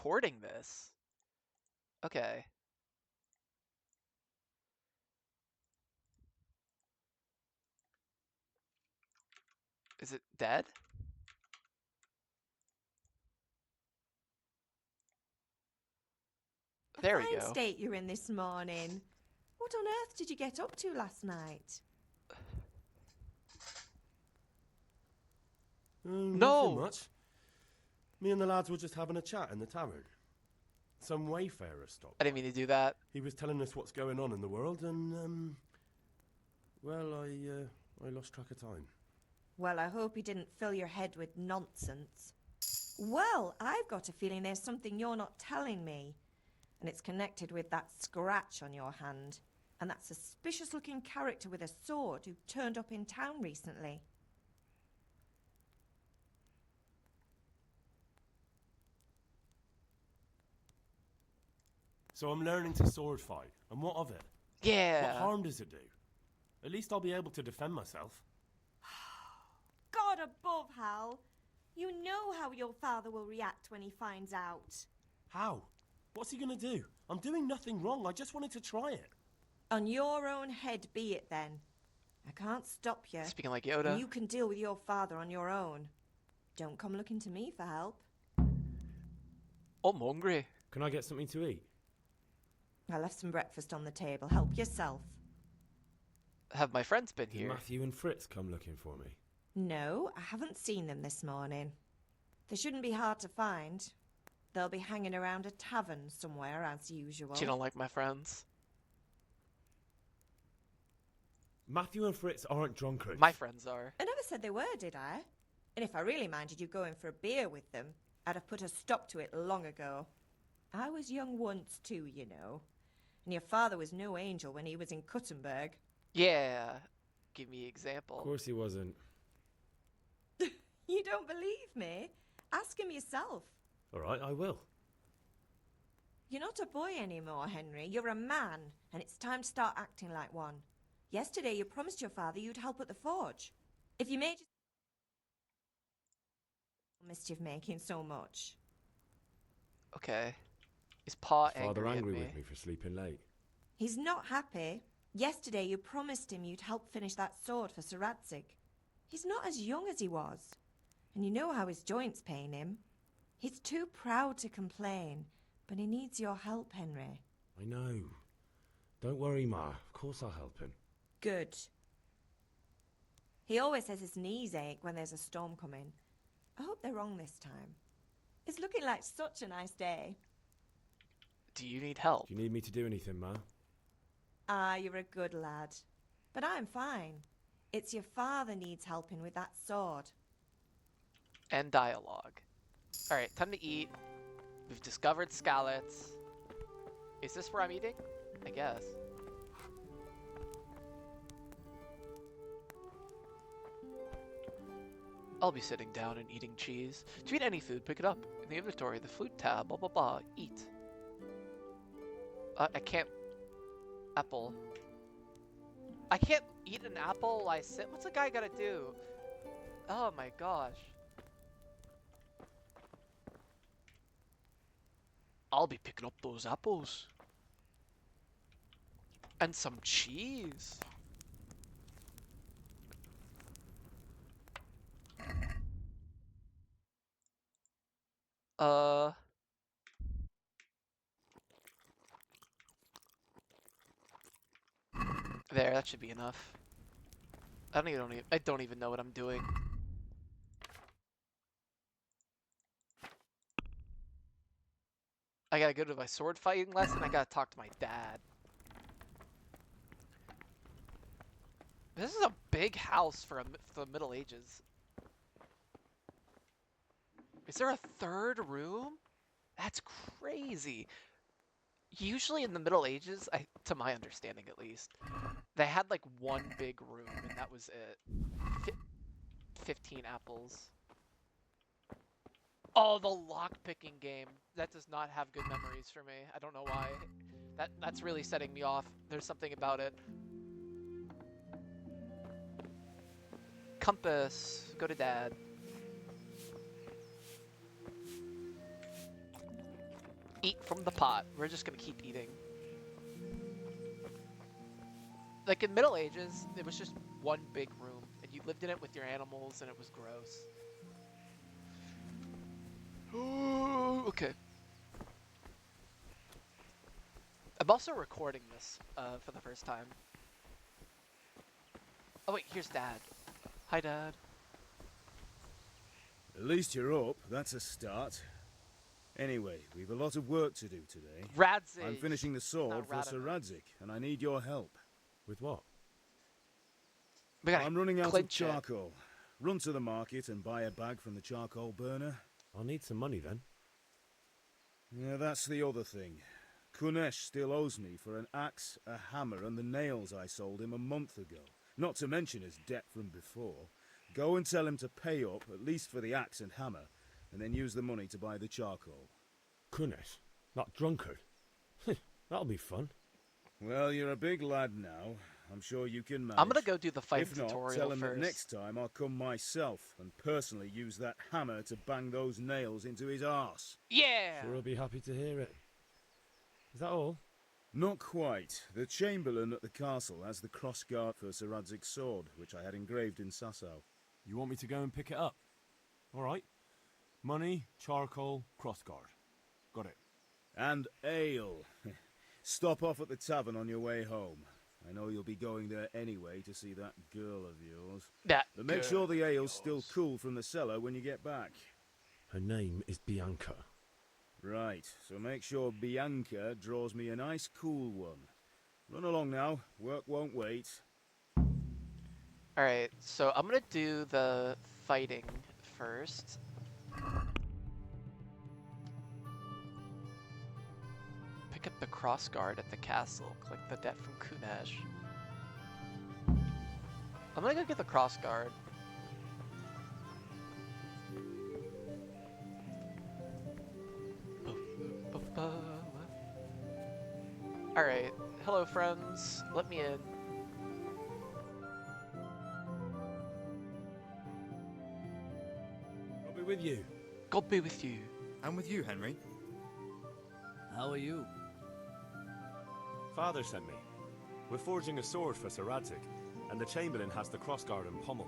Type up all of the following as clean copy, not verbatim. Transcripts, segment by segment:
recording this. Okay. Is it dead? There we Fine go. state you're in this morning. What on earth did you get up to last night? Nothing much. Me and the lads were just having a chat in the tavern. Some wayfarer stopped. I didn't mean to do that. He was telling us what's going on in the world, and well, I lost track of time. Well, I hope he didn't fill your head with nonsense. Well, I've got a feeling there's something you're not telling me. And it's connected with that scratch on your hand. And that suspicious-looking character with a sword who turned up in town recently. So I'm learning to sword fight, and what of it? Yeah. What harm does it do? At least I'll be able to defend myself. God above, Hal. You know how your father will react when he finds out. How? What's he gonna do? I'm doing nothing wrong. I just wanted to try it. On your own head be it then. I can't stop you. Speaking like Yoda. And you can deal with your father on your own. Don't come looking to me for help. Oh, I'm hungry. Can I get something to eat? I left some breakfast on the table. Help yourself. Have my friends been Did here? Matthew and Fritz come looking for me? No, I haven't seen them this morning. They shouldn't be hard to find. They'll be hanging around a tavern somewhere, as usual. You don't like my friends? Matthew and Fritz aren't drunkards. My friends are. I never said they were, did I? And if I really minded you going for a beer with them, I'd have put a stop to it long ago. I was young once too, you know. And your father was no angel when he was in Cuttenberg. Yeah. Give me an example. Of course he wasn't. You don't believe me? Ask him yourself. All right, I will. You're not a boy anymore, Henry. You're a man, and it's time to start acting like one. Yesterday you promised your father you'd help at the forge. If you made mischief making so much. Okay. Is Pa Father angry angry at me? with me for sleeping late. He's not happy. Yesterday you promised him you'd help finish that sword for Sir Radzig. He's not as young as he was. And you know how his joints pain him. He's too proud to complain, but he needs your help, Henry. I know. Don't worry, Ma. Of course I'll help him. Good. He always says his knees ache when there's a storm coming. I hope they're wrong this time. It's looking like such a nice day. Do you need help? Do you need me to do anything, Ma? Ah, you're a good lad. But I'm fine. It's your father needs helping with that sword. And dialogue. Alright, time to eat. We've discovered scallots. Is this where I'm eating? I guess. I'll be sitting down and eating cheese. To eat any food, pick it up. In the inventory, the food tab, blah blah blah. Eat. I can't... Apple. I can't eat an apple while I sit? What's a guy gotta do? Oh my gosh. I'll be picking up those apples. And some cheese. There, that should be enough. I don't even know what I'm doing. I gotta go to my sword fighting lesson. I gotta talk to my dad. This is a big house for the Middle Ages. Is there a third room? That's crazy. Usually in the Middle Ages, to my understanding at least, they had like one big room and that was it. 15 apples. Oh, the lock-picking game. That does not have good memories for me. I don't know why. That's really setting me off. There's something about it. Compass. Go to Dad. Eat from the pot. We're just gonna keep eating. Like in Middle Ages, it was just one big room, and you lived in it with your animals, and it was gross. Okay. I'm also recording this for the first time. Oh wait, here's Dad. Hi, Dad. At least you're up. That's a start. Anyway, we've a lot of work to do today. Radzig. I'm finishing the sword for Not Sir Radamant. Radzik, and I need your help. With what? We gotta I'm running out of clinch it. charcoal. Run to the market and buy a bag from the charcoal burner. I'll need some money then. Yeah, that's the other thing. Kunesh still owes me for an axe, a hammer, and the nails I sold him a month ago. Not to mention his debt from before. Go and tell him to pay up, at least for the axe and hammer, and then use the money to buy the charcoal. Kunesh? That drunkard? That'll be fun. Well, you're a big lad now. I'm sure you can manage. I'm gonna go do the fighting If not, tutorial tell him first. that next time I'll come myself and personally use that hammer to bang those nails into his arse. Yeah! Sure, I'll be happy to hear it. Is that all? Not quite. The Chamberlain at the castle has the crossguard for Sir Radzig's sword, which I had engraved in Sasau. You want me to go and pick it up? All right. Money, charcoal, crossguard. Got it. And ale. Stop off at the tavern on your way home. I know you'll be going there anyway to see that girl of yours. That But make girl sure the of ale's still yours. cool from the cellar when you get back. Her name is Bianca. Right, so make sure Bianca draws me a nice cool one. Run along now, work won't wait. Alright, so I'm gonna do the fighting first. Pick up the crossguard at the castle. Collect the debt from Kunesh. I'm gonna go get the crossguard. Alright, hello friends. Let me in. I'll be with you. God be with you. I'm with you, Henry. How are you? Father sent me. We're forging a sword for Sir Radzik, and the Chamberlain has the crossguard and pommel.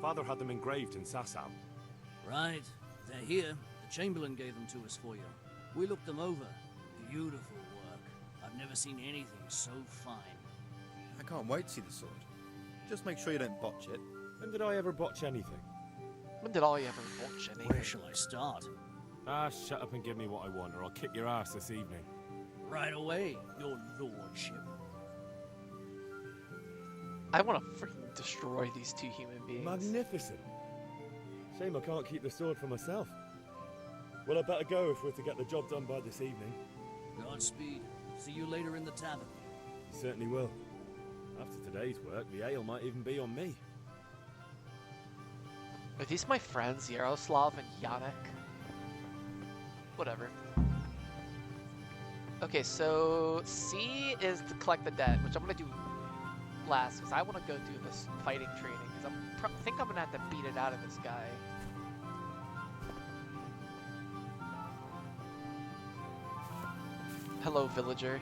Father had them engraved in Sasau. Right. They're here. The Chamberlain gave them to us for you. We looked them over. Beautiful work. I've never seen anything so fine. I can't wait to see the sword. Just make sure you don't botch it. When did I ever botch anything? When did I ever watch anything? Where shall I start? Ah, shut up and give me what I want, or I'll kick your ass this evening. Right away, your lordship. I want to freaking destroy these two human beings. Magnificent. Shame I can't keep the sword for myself. Well, I better go if we're to get the job done by this evening. Godspeed. See you later in the tavern. You certainly will. After today's work, the ale might even be on me. Are these my friends, Yaroslav and Yannick? Whatever. Okay, so C is to collect the debt, which I'm gonna do last because I want to go do this fighting training because I think I'm gonna have to beat it out of this guy. Hello, villager.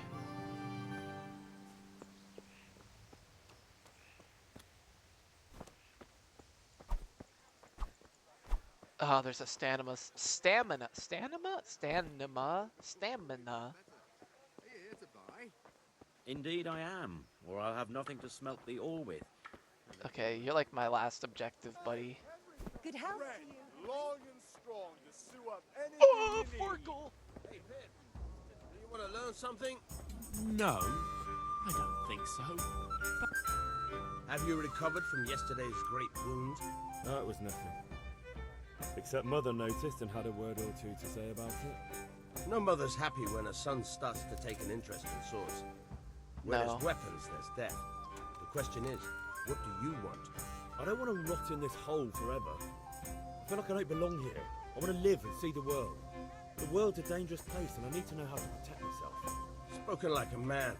Oh, there's a stamina. Indeed I am, or I'll have nothing to smelt the ore with. Okay, you're like my last objective, buddy. Good health to you. Long and strong to sew up anything Oh, you need. Farkle! Hey, Pier, you want to learn something? No, I don't think so. Have you recovered from yesterday's great wound? No, it was nothing. Except Mother noticed and had a word or two to say about it. No mother's happy when her son starts to take an interest in swords. Where No. there's weapons, there's death. The question is, what do you want? I don't want to rot in this hole forever. I feel like I don't belong here. I want to live and see the world. The world's a dangerous place and I need to know how to protect myself. Spoken like a man.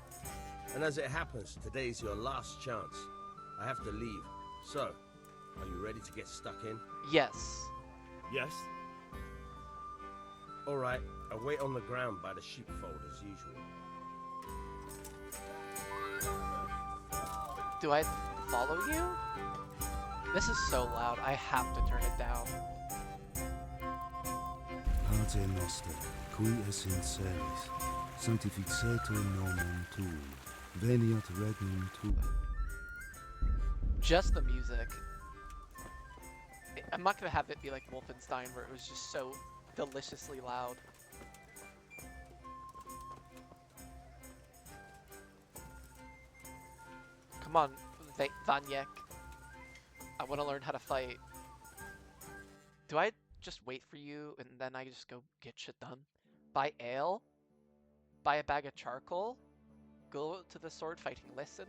And as it happens, today's your last chance. I have to leave. So, are you ready to get stuck in? Yes. Yes. Alright, I'll wait on the ground by the sheepfold as usual. Do I follow you? This is so loud, I have to turn it down. Pater noster, qui es in celis, sanctificetur nomen tuum, veniat regnum tuum. Just the music. I'm not gonna have it be like Wolfenstein where it was just so deliciously loud. Come on, Vanyek. I want to learn how to fight. Do I just wait for you and then I just go get shit done? Buy ale? Buy a bag of charcoal? Go to the sword fighting lesson?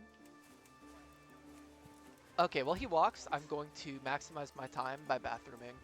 Okay, while he walks, I'm going to maximize my time by bathrooming.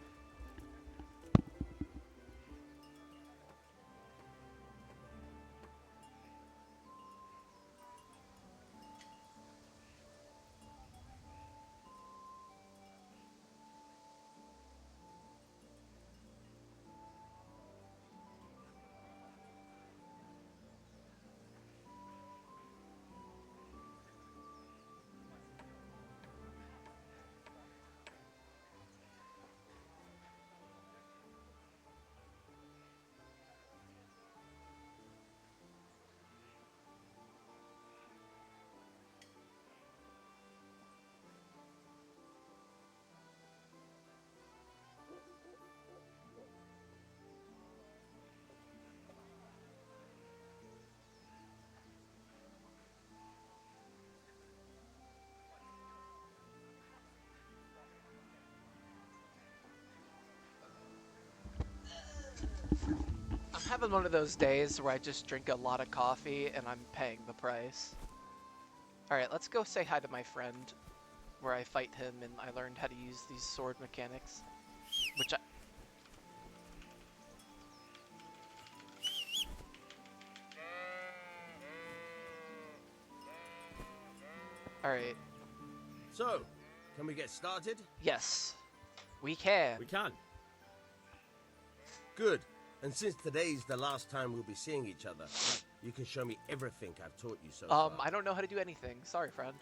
I'm having one of those days where I just drink a lot of coffee and I'm paying the price. Alright, let's go say hi to my friend, where I fight him and I learned how to use these sword mechanics. Which I... Alright. So, can we get started? Yes. We can. We can. Good. And since today's the last time we'll be seeing each other, you can show me everything I've taught you so far. I don't know how to do anything. Sorry, friend.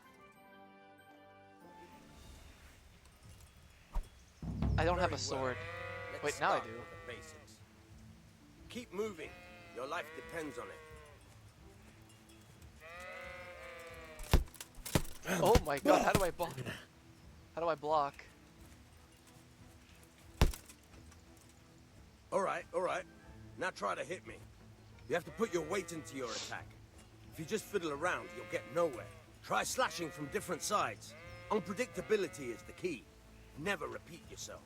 I don't have a sword. Let's Wait, now I start do. with the basics. Keep moving. Your life depends on it. Oh my god, how do I block? How do I block? Alright. Now try to hit me. You have to put your weight into your attack. If you just fiddle around, you'll get nowhere. Try slashing from different sides. Unpredictability is the key. Never repeat yourself.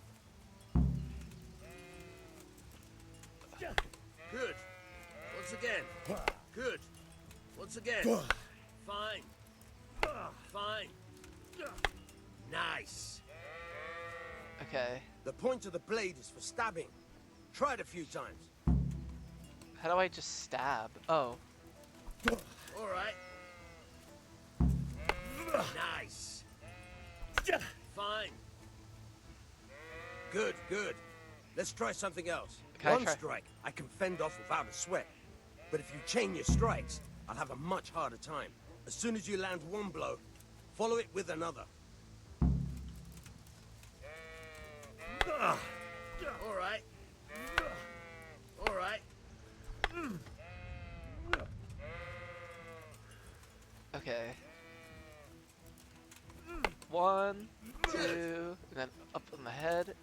Good. Once again. Good. Once again. Fine. Fine. Nice. Okay. The point of the blade is for stabbing. Try it a few times. How do I just stab? Oh. Alright. Nice. Fine. Good. Let's try something else. Can I One try? strike I can fend off without a sweat. But if you chain your strikes, I'll have a much harder time. As soon as you land one blow, follow it with another. Alright. Okay. 1, 2, and then up on the head.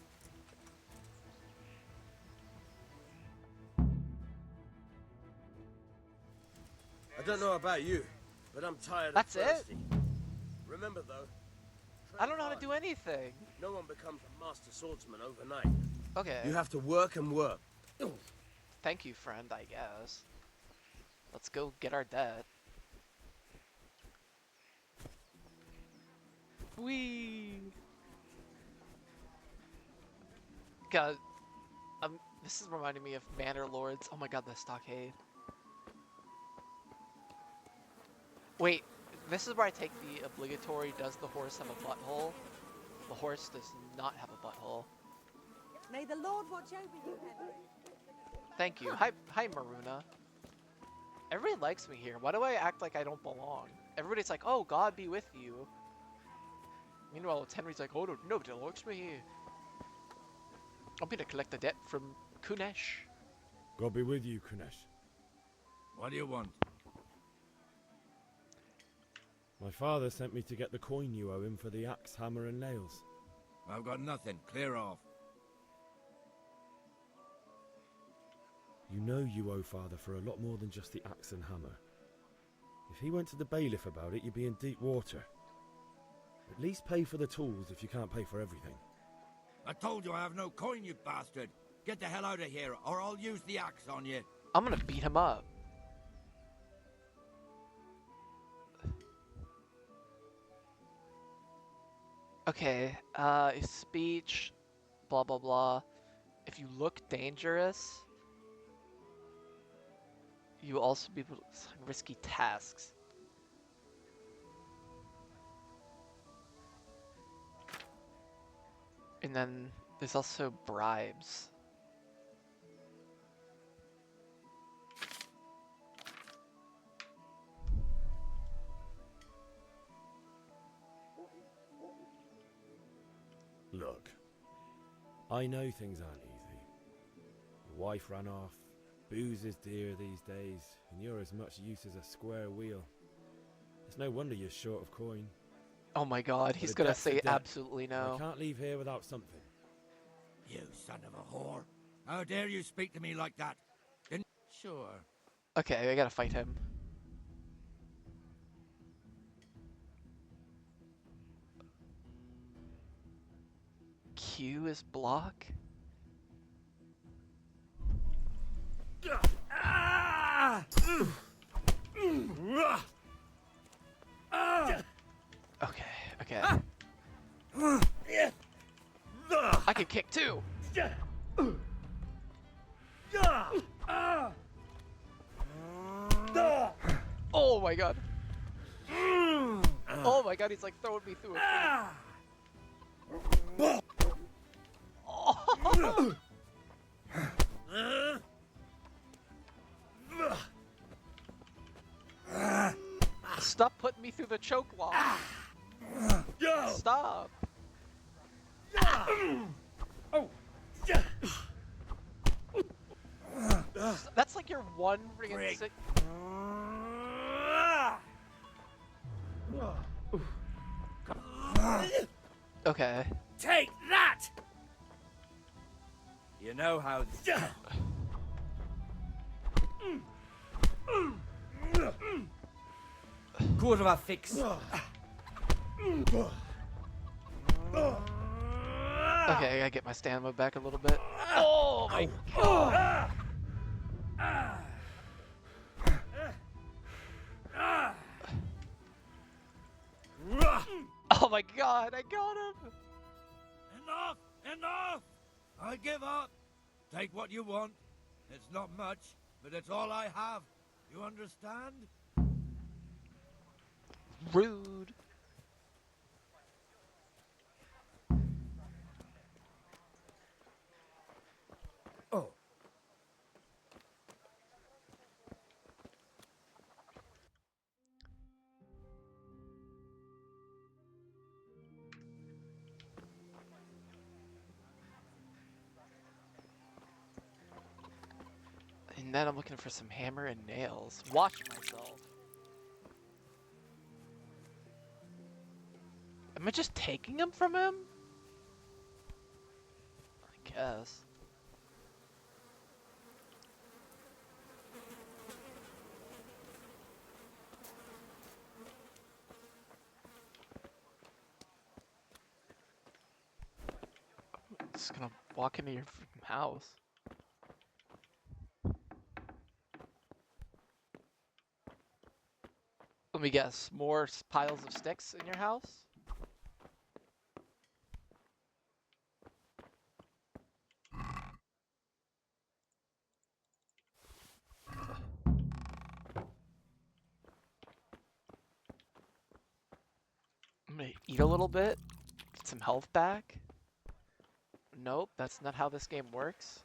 I don't know about you, but I'm tired That's and it? thirsty. Remember though, I don't know how to do anything. no one becomes a master swordsman overnight. Okay. You have to work and work. Thank you, friend, I guess. Let's go get our debt. Whee! God, this is reminding me of Manor Lords. Oh my god, the stockade. Wait, this is where I take the obligatory, does the horse have a butthole? The horse does not have a butthole. May the Lord watch over you, Henry. Thank you. Hi, Maruna. Everybody likes me here. Why do I act like I don't belong? Everybody's like, oh, God be with you. Meanwhile, it's Henry's like, oh, no, nobody likes me here. I'm gonna collect the debt from Kunesh. God be with you, Kunesh. What do you want? My father sent me to get the coin you owe him for the axe, hammer, and nails. I've got nothing. Clear off. You know you owe father for a lot more than just the axe and hammer. If he went to the bailiff about it, you'd be in deep water. At least pay for the tools if you can't pay for everything. I told you I have no coin, you bastard. Get the hell out of here, or I'll use the axe on you. I'm gonna beat him up. Okay, speech, blah blah blah. If you look dangerous, you will also be able to assign risky tasks. And then there's also bribes. Look, I know things aren't easy. Your wife ran off, booze is dear these days, and you're as much use as a square wheel. It's no wonder you're short of coin. Oh my god, he's The gonna debt's a say debt. absolutely no. I can't leave here without something. You son of a whore. How dare you speak to me like that? Didn't... Sure. Okay, I gotta fight him. Q is block? Okay, okay. I can kick too! Oh my god! Oh my god, he's like throwing me through a thing. Oh. Stop putting me through the choke wall. Stop. That's like your one friggin' sick. Okay. Take that! You know how... Quarter of a fix. Okay, I gotta get my stamina back a little bit. Oh my god! Oh my god, I got him! Enough! Enough! I give up. Take what you want. It's not much, but it's all I have. You understand? Rude. Oh. And then I'm looking for some hammer and nails. Watch myself. Am I just taking them from him? I guess. I'm just gonna walk into your house. Let me guess, more piles of sticks in your house? I'm gonna eat a little bit, get some health back. Nope, that's not how this game works.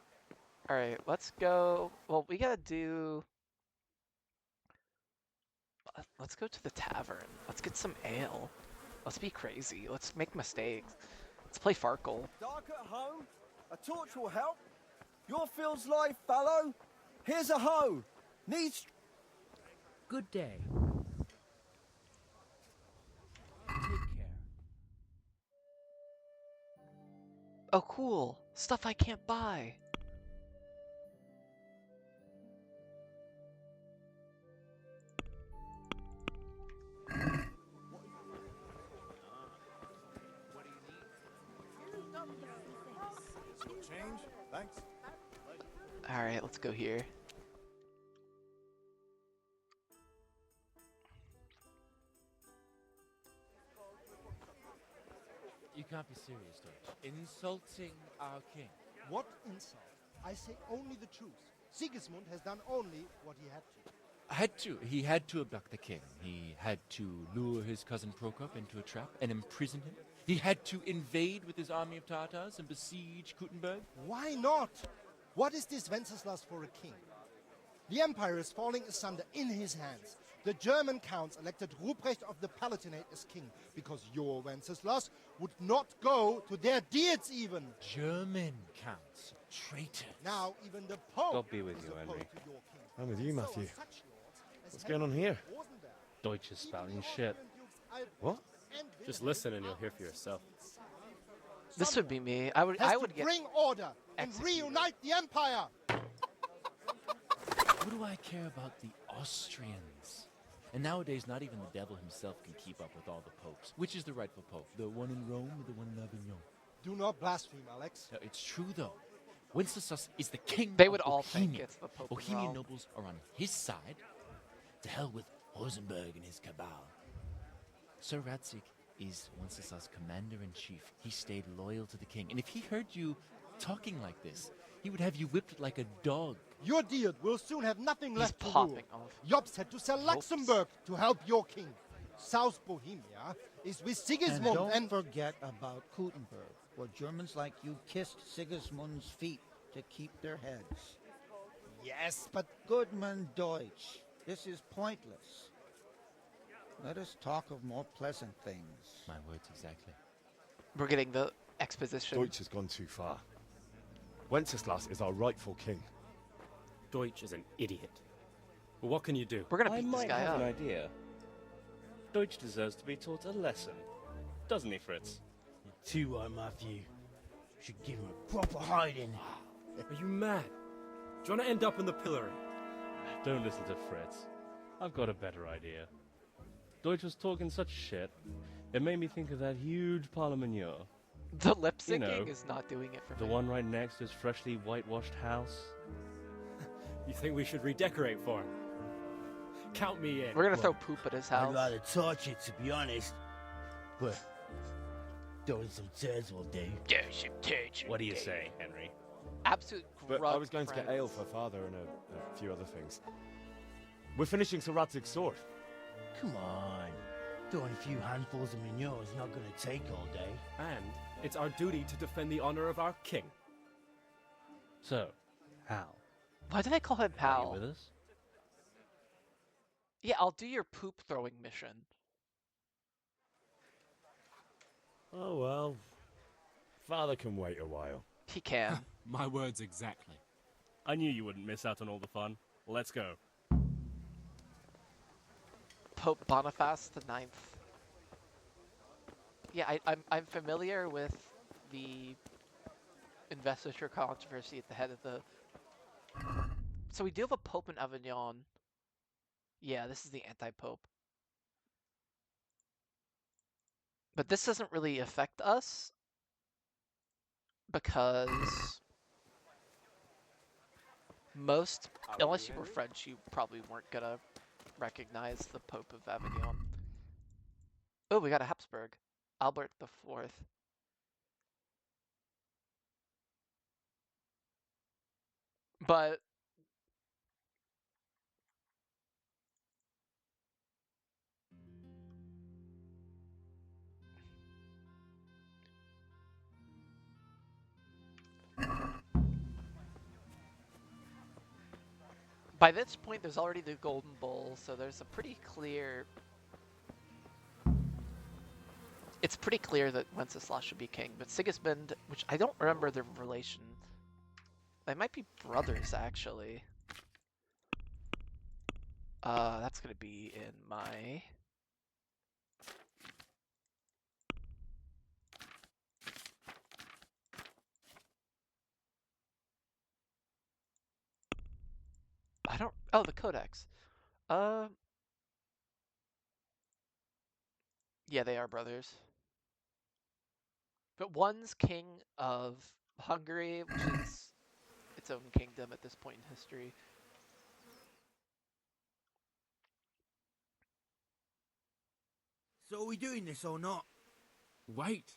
All right, let's go. Well, we gotta do. Let's go to the tavern. Let's get some ale. Let's be crazy. Let's make mistakes. Let's play Farkle. Dark at home? A torch will help. Your Phil's life, fellow. Here's a hoe. Needs. Good day. Take care. Oh, cool. Stuff I can't buy. Some change? Thanks. All right, let's go here. You can't be serious, Deutsch. Insulting our king. What insult? I say only the truth. Sigismund has done only what he had to. He had to abduct the king. He had to lure his cousin Prokop into a trap and imprison him. He had to invade with his army of Tartars and besiege Kuttenberg. Why not? What is this Wenceslas for a king? The empire is falling asunder in his hands. The German counts elected Ruprecht of the Palatinate as king because your Wenceslas would not go to their deeds even. German counts, traitors. Now even the Pope God be with is you, opposed Henry. to your king. I'm with you, So are Matthew. such lords as What's going on Henry here? Rosenberg. Deutsch is spouting shit. What? Just listen and you'll hear for yourself. This would be me. I would Has to get bring order and executed. reunite the empire. What do I care about the Austrians? And nowadays, not even the devil himself can keep up with all the popes. Which is the rightful pope? The one in Rome or the one in Avignon? Do not blaspheme, Alex. No, it's true, though. Wenceslas is the king They of would all think Bohemia. it's the Pope of Bohemian Rome. nobles are on his side. To hell with Rosenberg and his cabal. Sir Ratzik is Wenceslas' commander-in-chief. He stayed loyal to the king. And if he heard you talking like this, he would have you whipped like a dog. Your deal will soon have nothing He's left to popping rule. off. Jobst had to sell Luxembourg to help your king. South Bohemia is with And Sigismund don't forget about Kuttenberg, where Germans like you kissed Sigismund's feet to keep their heads. Yes, but Goodman Deutsch, this is pointless. Let us talk of more pleasant things. My words exactly. We're getting the exposition. Deutsch has gone too far. Wenceslas is our rightful king. Deutsch is an idiot. But what can you do? We're gonna I beat this might guy have up. an idea. Deutsch deserves to be taught a lesson. Doesn't he, Fritz? Too right, Matthew. Should give him a proper hiding. Are you mad? Do you want to end up in the pillory? Don't listen to Fritz. I've got a better idea. Deutsch was talking such shit, it made me think of that huge parliament. The lip You syncing know, is not doing it for The me. one right next to his freshly whitewashed house. You think we should redecorate for him? Count me in. We're gonna throw poop at his house. I'd rather torch it, to be honest. But throwing some turds will do. What do you say, Henry? Absolute But grub I was going to get friends. ale for father and a few other things. We're finishing Sir Radzig's sword. Come on. Throwing a few handfuls of manure is not going to take all day. And it's our duty to defend the honor of our king. So, Hal, Why did I call him are you Pal? with us? Yeah, I'll do your poop throwing mission. Oh well. Father can wait a while. He can. My words exactly. I knew you wouldn't miss out on all the fun. Let's go. Pope Boniface the Ninth. Yeah, I'm familiar with the investiture controversy at the head of the. So we do have a Pope in Avignon. Yeah, this is the anti-Pope. But this doesn't really affect us because most, unless you were French, you probably weren't gonna recognize the Pope of Avignon. Oh, we got a Habsburg. Albert the Fourth. But By this point, there's already the Golden Bull, so there's a pretty clear... It's pretty clear that Wenceslas should be king, but Sigismund, which I don't remember their relation. They might be brothers, actually. That's gonna be in my... I don't... Oh, the Codex. Yeah, they are brothers. But one's king of Hungary, which is its own kingdom at this point in history. So are we doing this or not? Wait.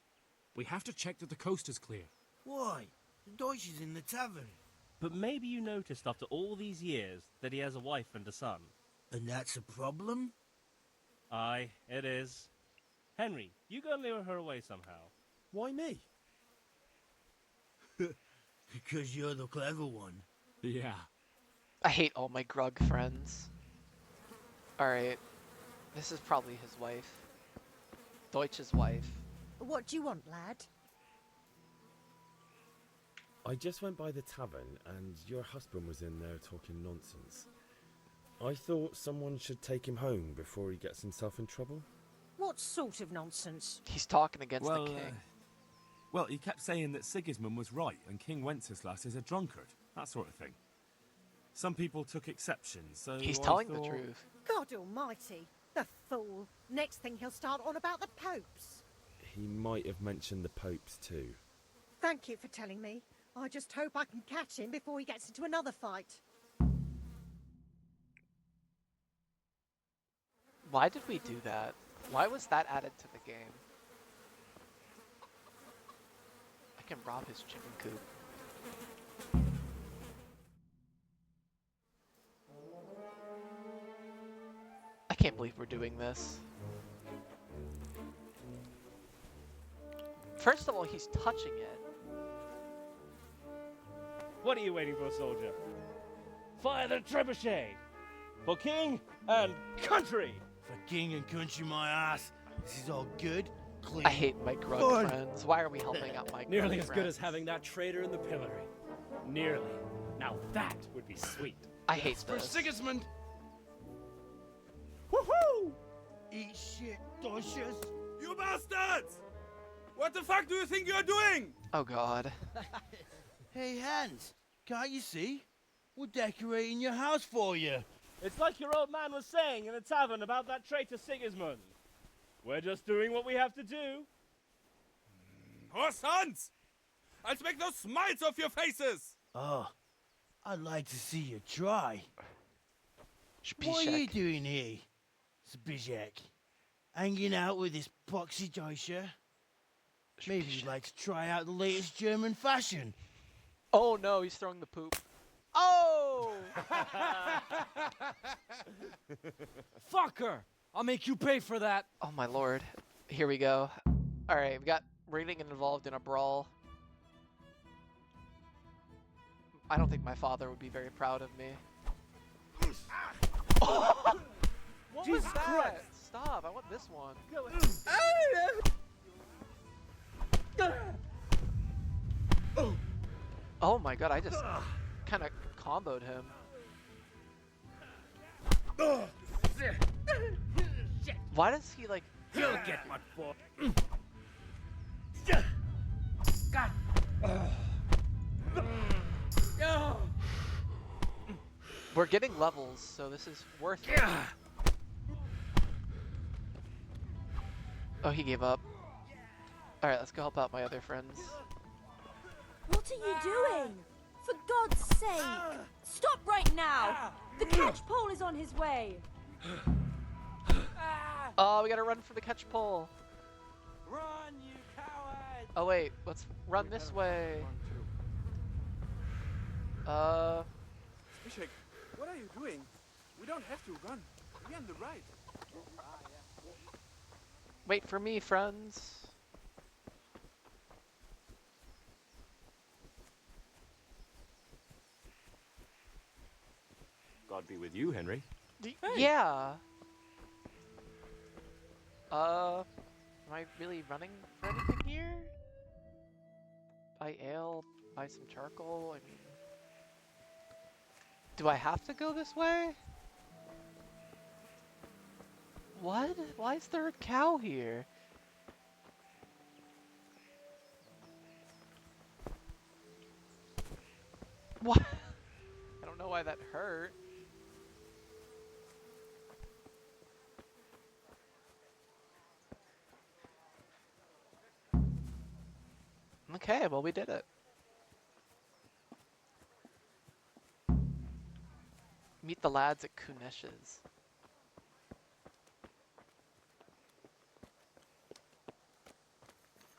We have to check that the coast is clear. Why? The Deutsch is in the tavern. But maybe you noticed after all these years that he has a wife and a son. And that's a problem? Aye, it is. Henry, you go and lure her away somehow. Why me? Because you're the clever one. Yeah. I hate all my grug friends. Alright. This is probably his wife. Deutsch's wife. What do you want, lad? I just went by the tavern and your husband was in there talking nonsense. I thought someone should take him home before he gets himself in trouble. What sort of nonsense? He's talking against the king. Well, he kept saying that Sigismund was right and King Wenceslas is a drunkard, that sort of thing. Some people took exception, so He's I telling the thought- truth. God almighty, the fool. Next thing he'll start on about the popes. He might have mentioned the popes too. Thank you for telling me. I just hope I can catch him before he gets into another fight. Why did we do that? Why was that added to the game? I can rob his chicken coop. I can't believe we're doing this. First of all, he's touching it. What are you waiting for, soldier? Fire the trebuchet! For king and country! For king and country, my ass. This is all good, clean. I hate my grug friends. Why are we helping out my grug Nearly as good friends? as having that traitor in the pillory. Nearly. Now that would be sweet. I hate For this. Sigismund! Woohoo! Eat shit, Deutsches. You bastards! What the fuck do you think you're doing? Oh god. Hey, Hans, can't you see? We're decorating your house for you. It's like your old man was saying in the tavern about that traitor Sigismund. We're just doing what we have to do. Oh, sons! I'll make those smiles off your faces! Oh, I'd like to see you try. What are you doing here, Zbizek? Hanging out with this poxy Deutscher? Maybe you'd like to try out the latest German fashion. Oh no, he's throwing the poop. Oh! Fucker! I'll make you pay for that. Oh my lord. Here we go. Alright, we got raiding involved in a brawl. I don't think my father would be very proud of me. What Jesus was that? Christ. Stop, I want this one. Oh my god, I just kind of comboed him. Why does he like... You'll get what for. We're getting levels, so this is worth it. Oh, he gave up. Alright, let's go help out my other friends. What are you doing? For God's sake! Stop right now! The catch pole is on his way! Oh, we gotta run for the catch pole. Run, you coward! Oh wait, let's run this way. Bishek, what are you doing? We don't have to run. We're on the right. Wait for me, friends. God be with you, Henry. Yeah. Am I really running for anything here? Buy ale, buy some charcoal, I mean... Do I have to go this way? What? Why is there a cow here? What? I don't know why that hurt. Okay, well we did it. Meet the lads at Kunesh's.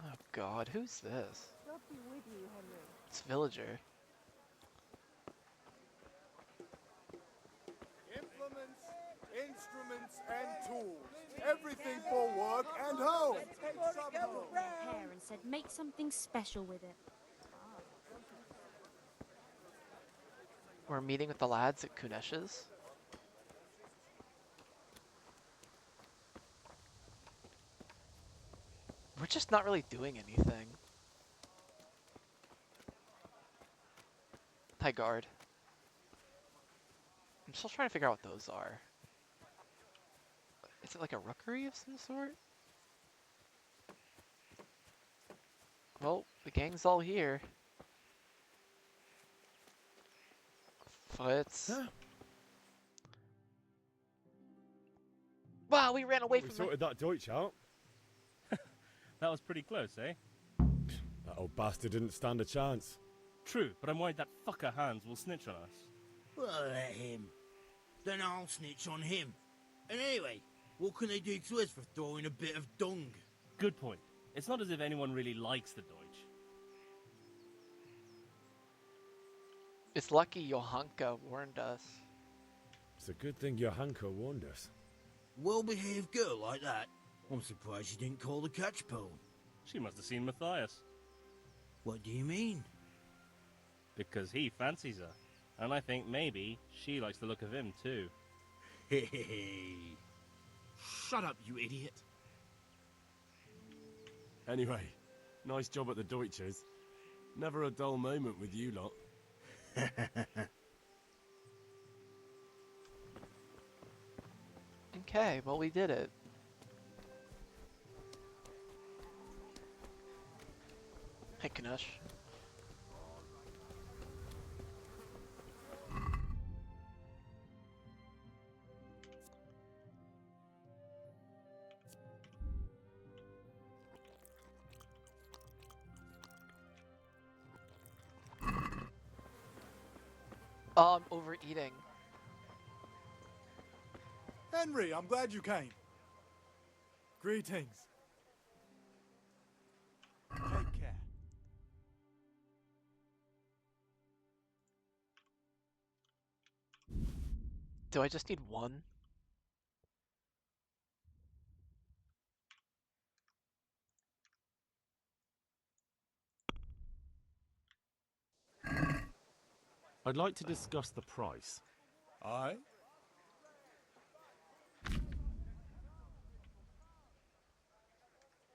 Oh god, who's this? God be with you, Henry. It's Villager. Implements, instruments, and tools. Everything for work and home. Hair and said make something special with it. We're meeting with the lads at Kunesh's. We're just not really doing anything. Hi, guard. I'm still trying to figure out what those are. Is it like a rookery of some sort? Well, the gang's all here. Foots. Huh? Wow, we ran away We from sorted that Deutsch out. That was pretty close, eh? That old bastard didn't stand a chance. True, but I'm worried that fucker Hans will snitch on us. Well, let him. Then I'll snitch on him. And anyway, what can they do to us for throwing a bit of dung? Good point. It's not as if anyone really likes the Deutsch. It's lucky Johanka warned us. It's a good thing Johanka warned us. Well-behaved girl like that. I'm surprised she didn't call the catch pole. She must have seen Matthias. What do you mean? Because he fancies her. And I think maybe she likes the look of him too. Hey. Shut up, you idiot. Anyway, nice job at the Deutsches. Never a dull moment with you lot. Okay, well we did it. Hey, Kanush. Oh, I'm overeating. Henry, I'm glad you came. Greetings. Take care. Do I just need one? I'd like to discuss the price. Aye?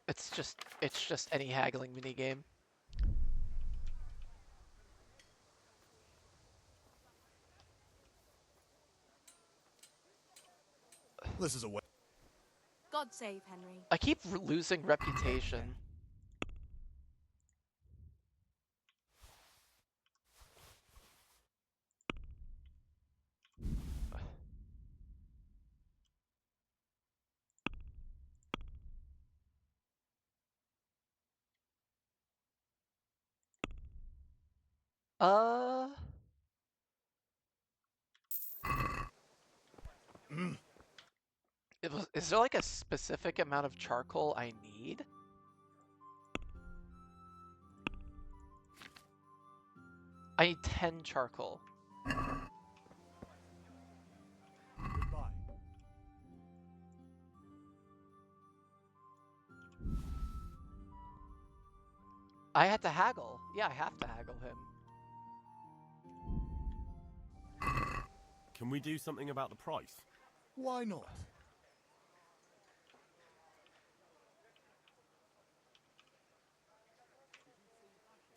It's just any haggling minigame. This is a way. God save Henry. I keep losing reputation. Is there like a specific amount of charcoal I need? I need 10 charcoal. Goodbye. I had to haggle. Yeah, I have to haggle him. Can we do something about the price? Why not?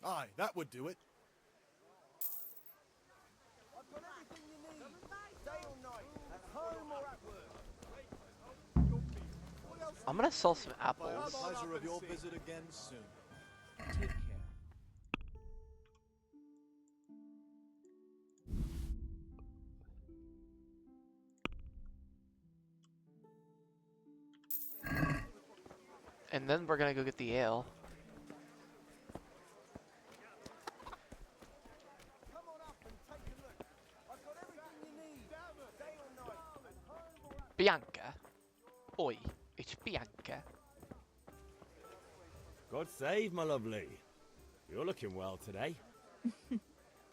Aye, that would do it. I've got everything you need. Day or night, at home or at work. I'm gonna sell some By apples. the pleasure of your visit again soon. Take care. And then we're gonna go get the ale. Come on up and take a look. I've got everything you need. Day or night, at home or at Bianca. Oi, it's Bianca. God save, my lovely. You're looking well today.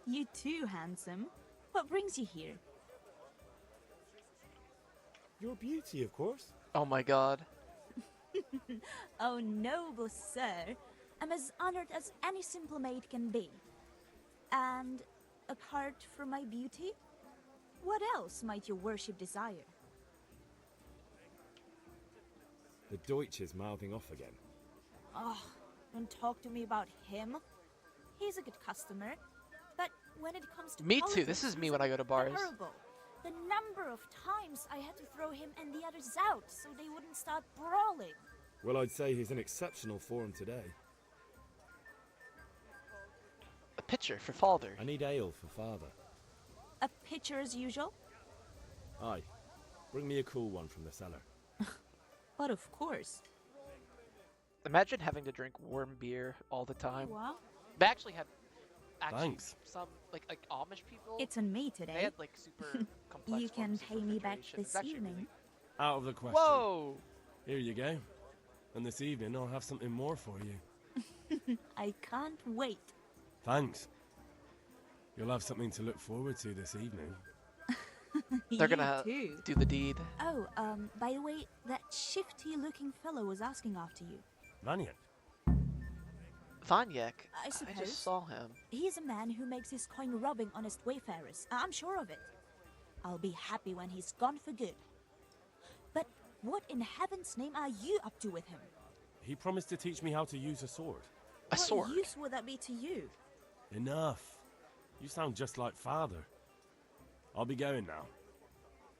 You too, handsome. What brings you here? Your beauty, of course. Oh my god. Oh, noble sir. I'm as honored as any simple maid can be. And apart from my beauty, what else might your worship desire? The Deutsch is mouthing off again. Oh, don't talk to me about him. He's a good customer. But when it comes to Me too. politics, This is me he's when I go to bars. terrible. The number of times I had to throw him and the others out so they wouldn't start brawling. Well, I'd say he's in exceptional form today. A pitcher for father. I need ale for father. A pitcher as usual? Aye. Bring me a cool one from the cellar. But of course. Imagine having to drink warm beer all the time. What? They actually had Thanks. some like Amish people. It's on me They today. had like super complex You can forms of pay me back refrigeration. this It's actually evening. really- Out of the question. Whoa! Here you go. And this evening I'll have something more for you. I can't wait. Thanks. You'll have something to look forward to this evening. They're You gonna too. do the deed. Oh, by the way, that shifty-looking fellow was asking after you. Vanya. Vanyek. I I suppose. just saw him. He's a man who makes his coin robbing honest wayfarers. I'm sure of it. I'll be happy when he's gone for good. But what in heaven's name are you up to with him? He promised to teach me how to use a sword. A sword? What use would that be to you? Enough. You sound just like father. I'll be going now.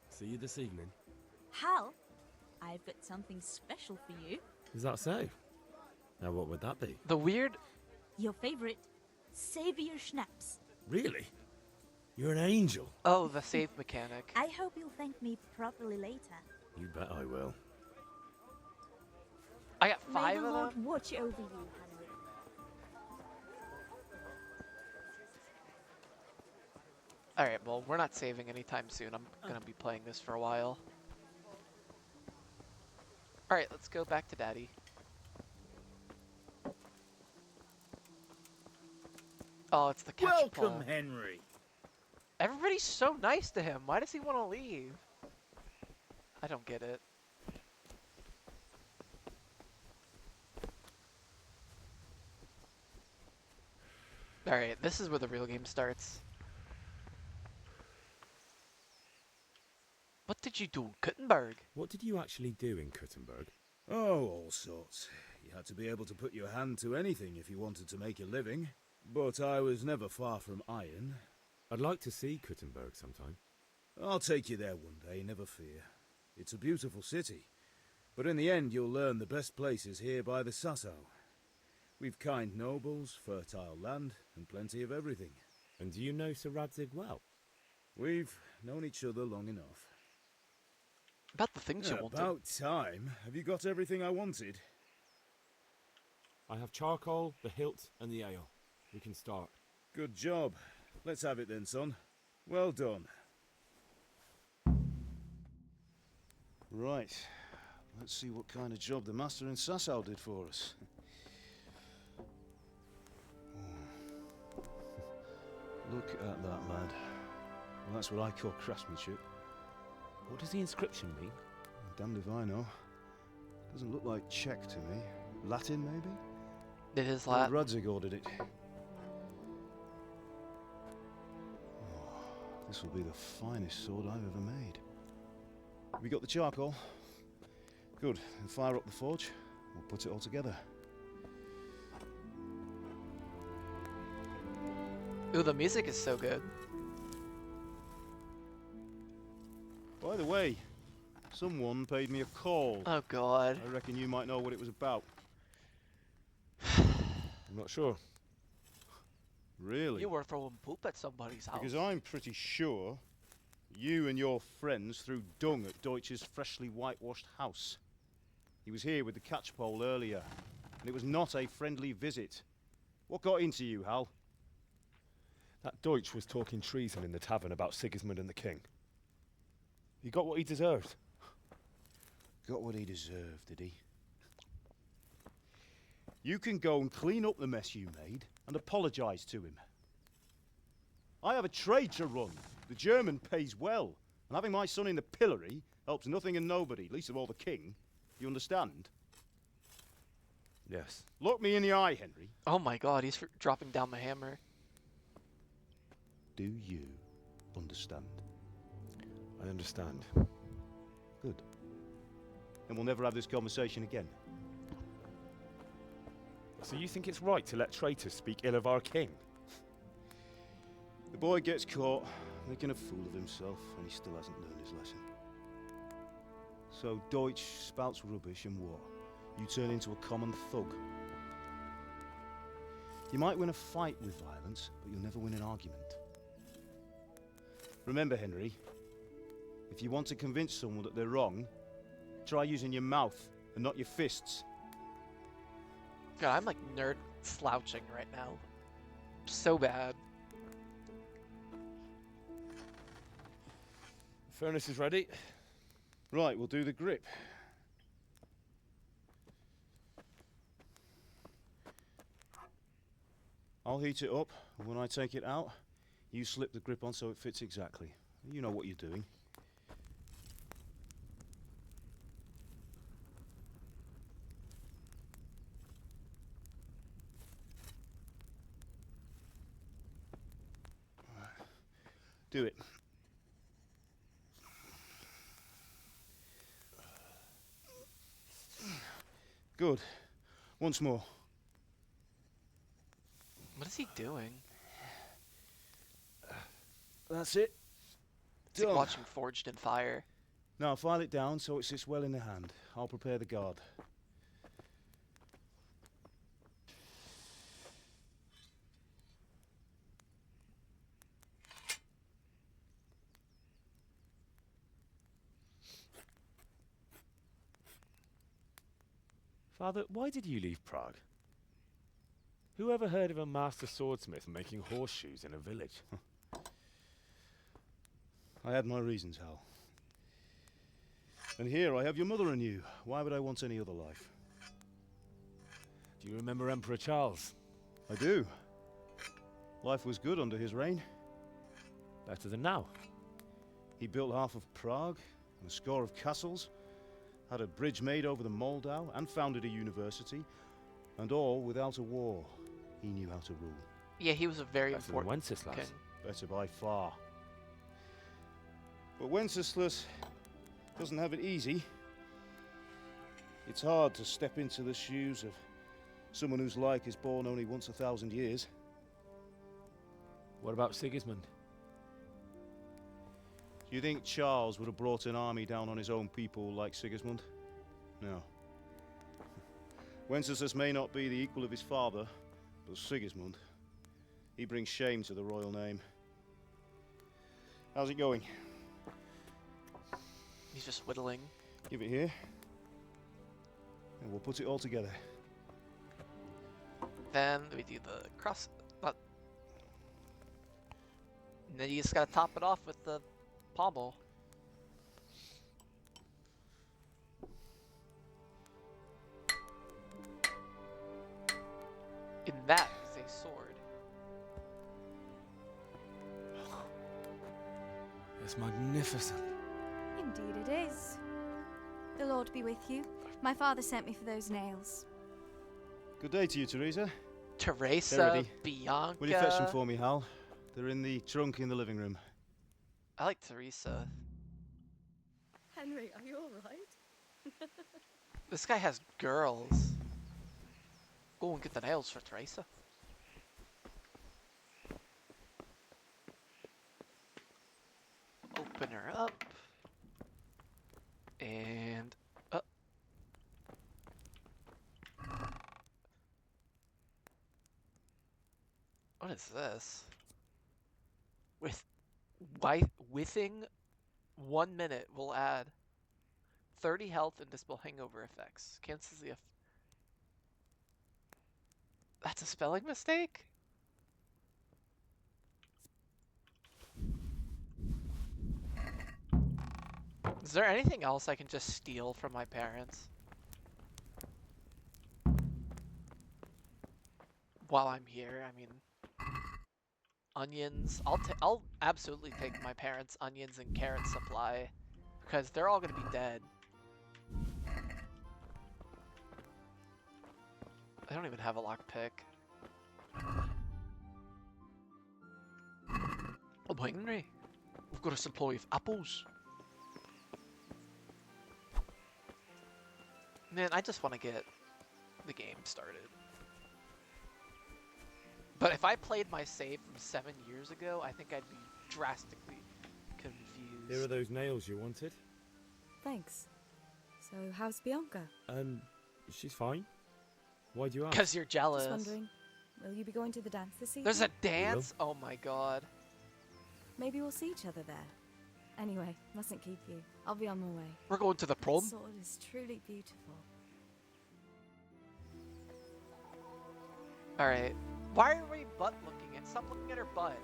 See you this evening. Hal, I've got something special for you. Is that so? Now what would that be? The weird. Your favorite, Savior Schnapps. Really? You're an angel. Oh, the save mechanic. I hope you'll thank me properly later. You bet I will. I got May 5 the of Lord them. watch over you, Henry. All right. Well, we're not saving anytime soon. I'm gonna be playing this for a while. All right. Let's go back to Daddy. Oh, it's the catch pole. Welcome, Henry. Everybody's so nice to him. Why does he want to leave? I don't get it. Alright, this is where the real game starts. What did you do, Kuttenberg? What did you actually do in Kuttenberg? Oh, all sorts. You had to be able to put your hand to anything if you wanted to make a living. But I was never far from iron. I'd like to see Kuttenberg sometime. I'll take you there one day, never fear. It's a beautiful city. But in the end, you'll learn the best places here by the Sasso. We've kind nobles, fertile land, and plenty of everything. And do you know Sir Radzig well? We've known each other long enough. About the things you wanted. About time. Have you got everything I wanted? I have charcoal, the hilt, and the ale. We can start. Good job. Let's have it then, son. Well done. Right. Let's see what kind of job the master in Sasau did for us. Look at that, lad. Well, that's what I call craftsmanship. What does the inscription mean? Damned if I know. Doesn't look like Czech to me. Latin, maybe? It is Latin. Radzig ordered it. This will be the finest sword I've ever made. We got the charcoal? Good. Then fire up the forge. We'll put it all together. Ooh, the music is so good. By the way, someone paid me a call. Oh god. I reckon you might know what it was about. I'm not sure. Really? You were throwing poop at somebody's house. Because I'm pretty sure you and your friends threw dung at Deutsch's freshly whitewashed house. He was here with the catchpole earlier, and it was not a friendly visit. What got into you, Hal? That Deutsch was talking treason in the tavern about Sigismund and the king. He got what he deserved. Got what he deserved, did he? You can go and clean up the mess you made and apologise to him. I have a trade to run. The German pays well, and having my son in the pillory helps nothing and nobody, least of all the king. You understand? Yes. Look me in the eye, Henry. Oh my god, he's dropping down the hammer. Do you understand? I understand. Good. Then we'll never have this conversation again. So you think it's right to let traitors speak ill of our king? The boy gets caught, making a fool of himself, and he still hasn't learned his lesson. So Deutsch spouts rubbish, and what? You turn into a common thug. You might win a fight with violence, but you'll never win an argument. Remember, Henry, if you want to convince someone that they're wrong, try using your mouth and not your fists. God, I'm like nerd slouching right now. So bad. Furnace is ready. Right, we'll do the grip. I'll heat it up, and when I take it out, you slip the grip on so it fits exactly. You know what you're doing. Do it. Good. Once more. What is he doing? That's it. It's like watching Forged in Fire. Now file it down so it sits well in the hand. I'll prepare the guard. Father, why did you leave Prague? Who ever heard of a master swordsmith making horseshoes in a village? I had my reasons, Hal. And here I have your mother and you. Why would I want any other life? Do you remember Emperor Charles? I do. Life was good under his reign. Better than now. He built half of Prague and a score of castles, had a bridge made over the Moldau, and founded a university, and all without a war. He knew how to rule. Yeah, he was a very Better than important Wenceslas. king. Better by far. But Wenceslas doesn't have it easy. It's hard to step into the shoes of someone whose like is born only once 1,000 years. What about Sigismund? Do you think Charles would have brought an army down on his own people like Sigismund? No. Wenceslas may not be the equal of his father, but Sigismund, he brings shame to the royal name. How's it going? He's just whittling. Give it here, and we'll put it all together. Then we do the cross. And then you just gotta top it off with the pommel. And that is a sword. It's magnificent. Indeed it is. The Lord be with you. My father sent me for those nails. Good day to you, Teresa. They're Teresa, ready. Bianca. Will you fetch them for me, Hal? They're in the trunk in the living room. I like Teresa. Henry, are you alright? This guy has girls. Go and get the nails for Teresa. Open her up. And... What is this? Within 1 minute, we'll add 30 health and dispel hangover effects. Cancels the That's a spelling mistake? Is there anything else I can just steal from my parents? While I'm here, I mean... Onions. I'll absolutely take my parents' onions and carrot supply. Because they're all gonna be dead. I don't even have a lockpick. Oh, Henry. We've got a supply of apples. Man, I just want to get the game started. But if I played my save from 7 years ago, I think I'd be drastically confused. Here are those nails you wanted. Thanks. So, how's Bianca? She's fine. Why do you ask? Because you're jealous. Just wondering, will you be going to the dance this evening? There's a dance? Oh my god. Maybe we'll see each other there. Anyway, mustn't keep you. I'll be on my way. We're going to the prom? That sword is truly beautiful. Alright. Why are we butt looking at? Stop looking at her butt.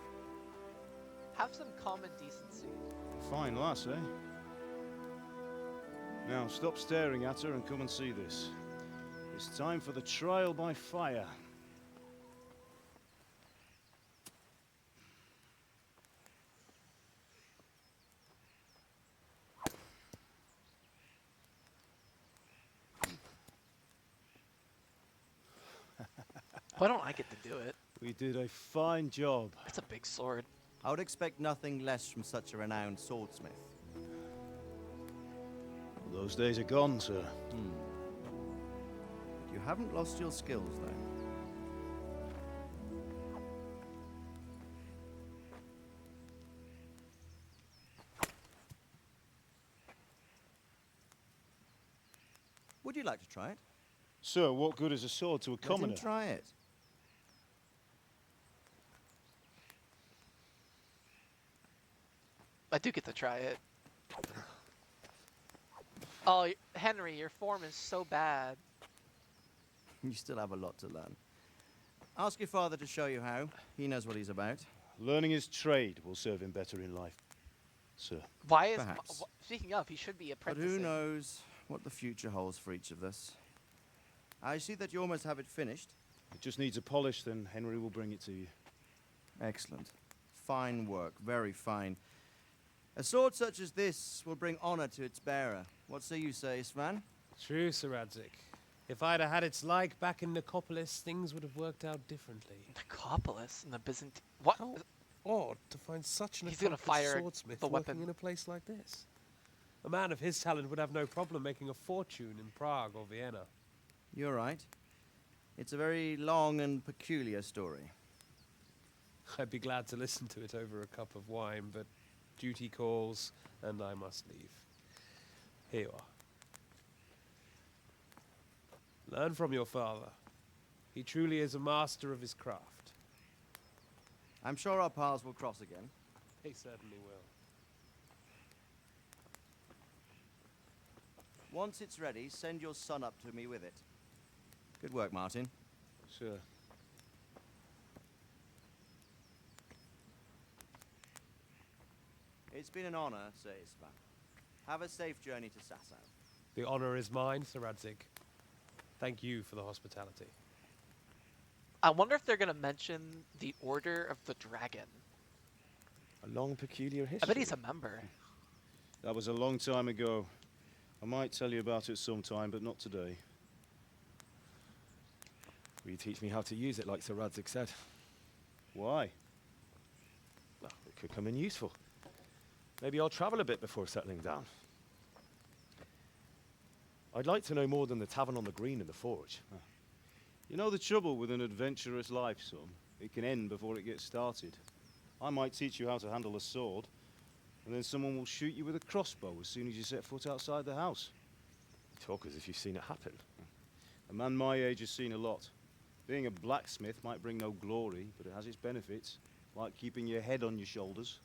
Have some common decency. Fine lass, eh? Now, stop staring at her and come and see this. It's time for the trial by fire. Why don't I get to do it? We did a fine job. It's a big sword. I would expect nothing less from such a renowned swordsmith. Those days are gone, sir. You haven't lost your skills, though. Would you like to try it? Sir, what good is a sword to a commoner? Let him try it. I do get to try it. Oh, Henry, your form is so bad. You still have a lot to learn. Ask your father to show you how. He knows what he's about. Learning his trade will serve him better in life, sir. Why is... Perhaps. Speaking of, he should be But apprenticing. who knows what the future holds for each of us. I see that you almost have it finished. It just needs a polish, then Henry will bring it to you. Excellent. Fine work, very fine. A sword such as this will bring honor to its bearer. What say you, Svan? True, Sir Radzik. If I'd have had its like back in Nicopolis, things would have worked out differently. Nicopolis in the Byzantine... What? How odd to find such an He's gonna accomplished fire swordsmith the working weapon. in a place like this. A man of his talent would have no problem making a fortune in Prague or Vienna. You're right. It's a very long and peculiar story. I'd be glad to listen to it over a cup of wine, but duty calls, and I must leave. Here you are. Learn from your father. He truly is a master of his craft. I'm sure our paths will cross again. He certainly will. Once it's ready, send your son up to me with it. Good work, Martin. Sure. It's been an honor, Sir Isvan. Have a safe journey to Sasau. The honor is mine, Sir Radzik. Thank you for the hospitality. I wonder if they're going to mention the Order of the Dragon. A long, peculiar history. I bet he's a member. That was a long time ago. I might tell you about it sometime, but not today. Will you teach me how to use it like Sir Radzik said? Why? Well, it could come in useful. Maybe I'll travel a bit before settling down. I'd like to know more than the tavern on the green and the forge. You know the trouble with an adventurous life, son? It can end before it gets started. I might teach you how to handle a sword, and then someone will shoot you with a crossbow as soon as you set foot outside the house. You talk as if you've seen it happen. A man my age has seen a lot. Being a blacksmith might bring no glory, but it has its benefits, like keeping your head on your shoulders.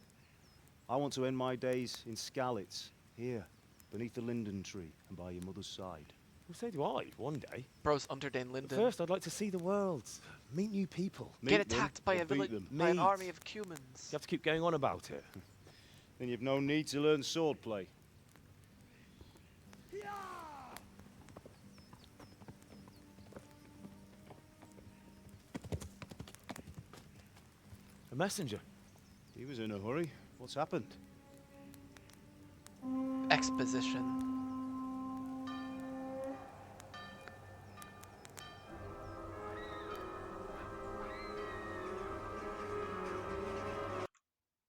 I want to end my days in Skalitz, here, beneath the linden tree and by your mother's side. Well, so do I, one day. Bro's Underdane But Linden. first, I'd like to see the world, meet new people. Get attacked by a village, by an Meet. army of humans. You have to keep going on about it. Then you've no need to learn swordplay. A messenger. He was in a hurry. What's happened? Exposition.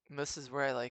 And this is where I like